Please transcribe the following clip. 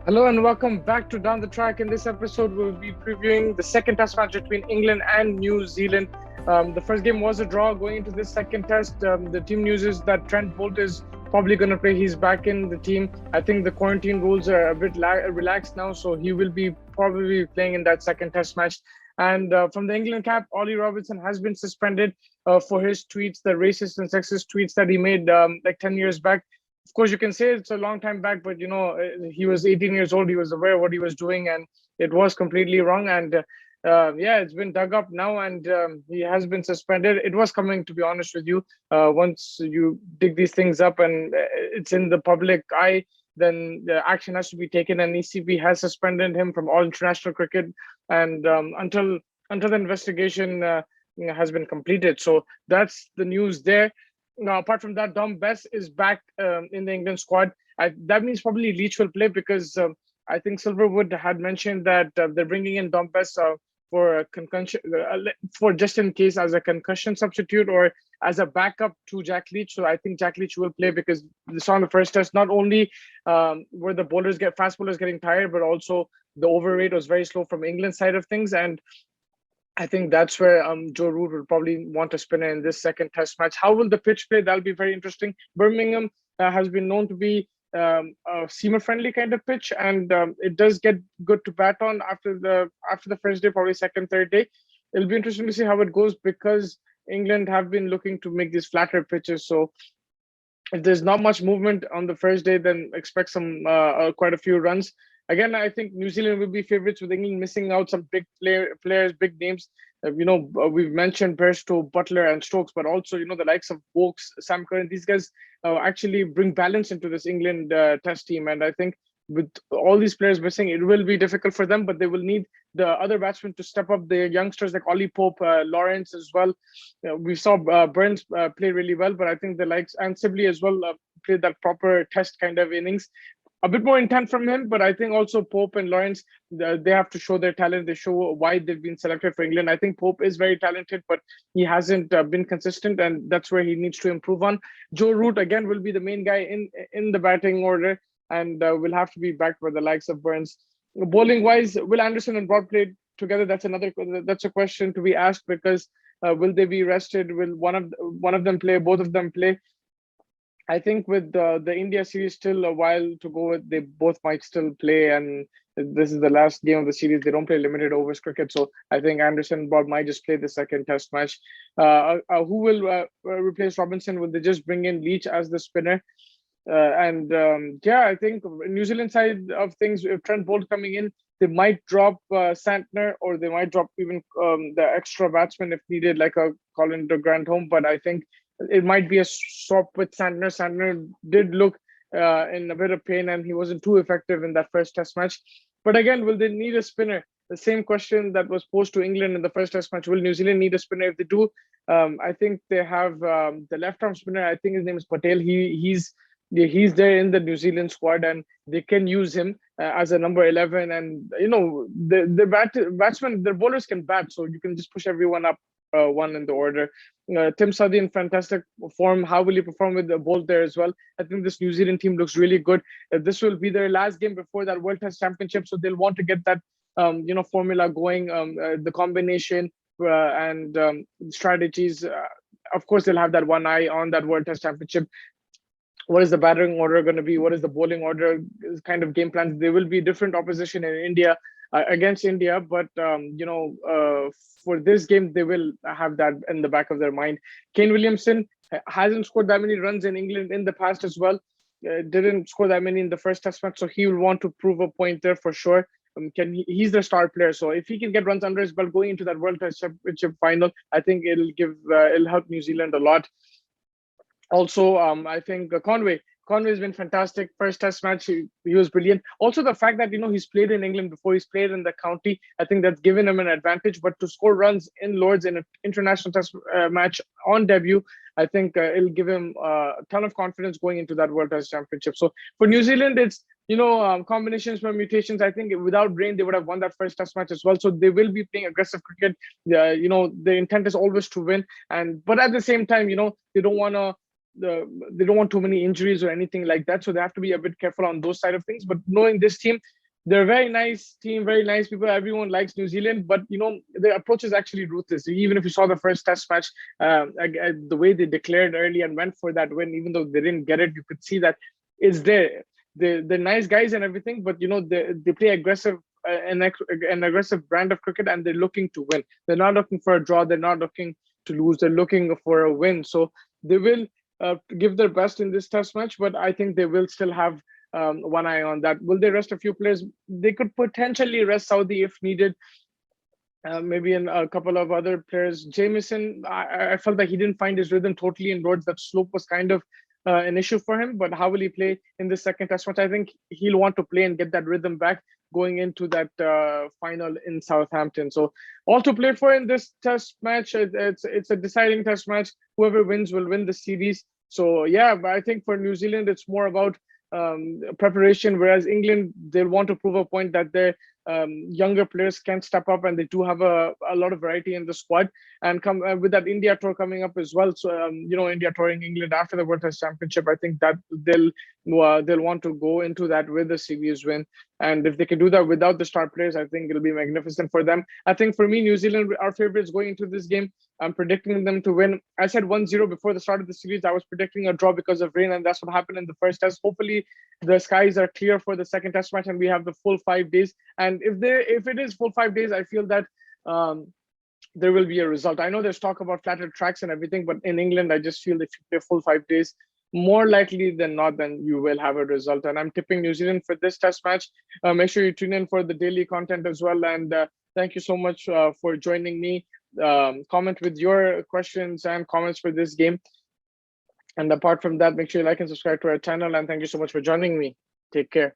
Hello and welcome back to Down the Track. In this episode, we'll be previewing the second test match between England and New Zealand. The first game was a draw. Going into this second test, the team news is that Trent Bolt is probably going to play. He's back in the team. I think the quarantine rules are a bit relaxed now, so he will be probably playing in that second test match. And from the England camp, Ollie Robinson has been suspended for his tweets, the racist and sexist tweets that he made like 10 years back. Of course, you can say it's a long time back, but he was 18 years old. He was aware of what he was doing, and it was completely wrong. And yeah, it's been dug up now, and he has been suspended. It was coming, to be honest with you. Once you dig these things up and it's in the public eye, then the action has to be taken. And ECB has suspended him from all international cricket, and until the investigation has been completed. So that's the news there. Now, apart from that, Dom Bess is back in the England squad. That means probably Leach will play because I think Silverwood had mentioned that they're bringing in Dom Bess for a concussion, for just in case as a concussion substitute or as a backup to Jack Leach. So I think Jack Leach will play because we saw in the first test not only were the fast bowlers getting tired, but also the over rate was very slow from England's side of things. And I think that's where Joe Root will probably want a spinner in this second test match. How will the pitch play? That'll be very interesting. Birmingham has been known to be a seamer friendly kind of pitch, and it does get good to bat on after the first day, probably second, third day. It'll be interesting to see how it goes because England have been looking to make these flatter pitches. So if there's not much movement on the first day, then expect some quite a few runs. Again, I think New Zealand will be favorites with England missing out some big players, big names. We've mentioned Bairstow, Butler, and Stokes, but also the likes of Vokes, Sam Curran. These guys actually bring balance into this England Test team, and I think with all these players missing, it will be difficult for them. But they will need the other batsmen to step up. The youngsters like Ollie Pope, Lawrence as well. We saw Burns play really well, but I think the likes and Sibley as well played that proper Test kind of innings. A bit more intent from him, but I think also Pope and Lawrence, they have to show their talent. They show why they've been selected for England. I think Pope is very talented, but he hasn't been consistent, and that's where he needs to improve on. Joe Root again will be the main guy in the batting order, and will have to be backed by the likes of Burns. Bowling wise, will Anderson and Broad play together? That's a question to be asked because will they be rested? Will one of them play? Both of them play? I think with the India series still a while to go, they both might still play, and this is the last game of the series. They don't play limited overs cricket, so I think Anderson and Bob might just play the second Test match. Who will replace Robinson? Will they just bring in Leach as the spinner? And yeah, I think New Zealand side of things, if Trent Bolt coming in, they might drop Santner, or they might drop even the extra batsman if needed, like a Colin de Grandhomme. But I think it might be a swap with Santner. Santner did look in a bit of pain, and he wasn't too effective in that first Test match. But again, will they need a spinner? The same question that was posed to England in the first Test match. Will New Zealand need a spinner? If they do, I think they have the left-arm spinner. I think his name is Patel. He's there in the New Zealand squad, and they can use him as a number 11. And the batsmen, their bowlers can bat, so you can just push everyone up one in the order. Tim Southee in fantastic form. How will he perform with the Bolt there as well? I think this New Zealand team looks really good. This will be their last game before that World Test Championship, so they'll want to get that formula going, the combination and strategies. Of course, they'll have that one eye on that World Test Championship. What is the batting order going to be? What is the bowling order? Kind of game plans. There will be different opposition in India against India, but for this game they will have that in the back of their mind. Kane Williamson hasn't scored that many runs in England in the past as well. Didn't score that many in the first Test match, so he will want to prove a point there for sure. He's the star player, so if he can get runs under his belt going into that World Test Championship final, I think it'll help New Zealand a lot. Also, I think Conway's been fantastic. First Test match, he was brilliant. Also, the fact that he's played in England before, he's played in the county, I think that's given him an advantage. But to score runs in Lords in an international Test match on debut, I think it'll give him a ton of confidence going into that World Test Championship. So for New Zealand, it's combinations, permutations. I think without rain, they would have won that first Test match as well. So they will be playing aggressive cricket. The intent is always to win, but at the same time, they don't want to they don't want too many injuries or anything like that, so they have to be a bit careful on those side of things. But knowing this team, they're a very nice team, very nice people. Everyone likes New Zealand, but their approach is actually ruthless. Even if you saw the first Test match, the way they declared early and went for that win, even though they didn't get it, you could see that it's there. They're nice guys and everything, but they play aggressive, an aggressive brand of cricket, and they're looking to win. They're not looking for a draw. They're not looking to lose. They're looking for a win. So they will give their best in this Test match, but I think they will still have one eye on that. Will they rest a few players? They could potentially rest Southee if needed. Maybe in a couple of other players. Jamieson, I felt that he didn't find his rhythm totally in Lords. That slope was kind of an issue for him. But how will he play in the second Test match? I think he'll want to play and get that rhythm back going into that final in Southampton. So all to play for in this Test match. It's a deciding Test match. Whoever wins will win the series. So yeah, but I think for New Zealand, it's more about preparation, whereas England, they'll want to prove a point that their younger players can step up, and they do have a lot of variety in the squad. And come with that India tour coming up as well. So India touring England after the World Test Championship, I think that they'll want to go into that with a series win. And if they can do that without the star players, I think it'll be magnificent for them. I think for me, New Zealand are favorites going into this game. I'm predicting them to win. I said 1-0 before the start of the series. I was predicting a draw because of rain, and that's what happened in the first test. Hopefully, the skies are clear for the second test match, and we have the full 5 days. And if it is full 5 days, I feel that there will be a result. I know there's talk about flatter tracks and everything, but in England, I just feel if you play full 5 days, more likely than not, then you will have a result. And I'm tipping New Zealand for this test match. Make sure you tune in for the daily content as well. And thank you so much for joining me. Comment with your questions and comments for this game. And apart from that, make sure you like and subscribe to our channel. And thank you so much for joining me. Take care.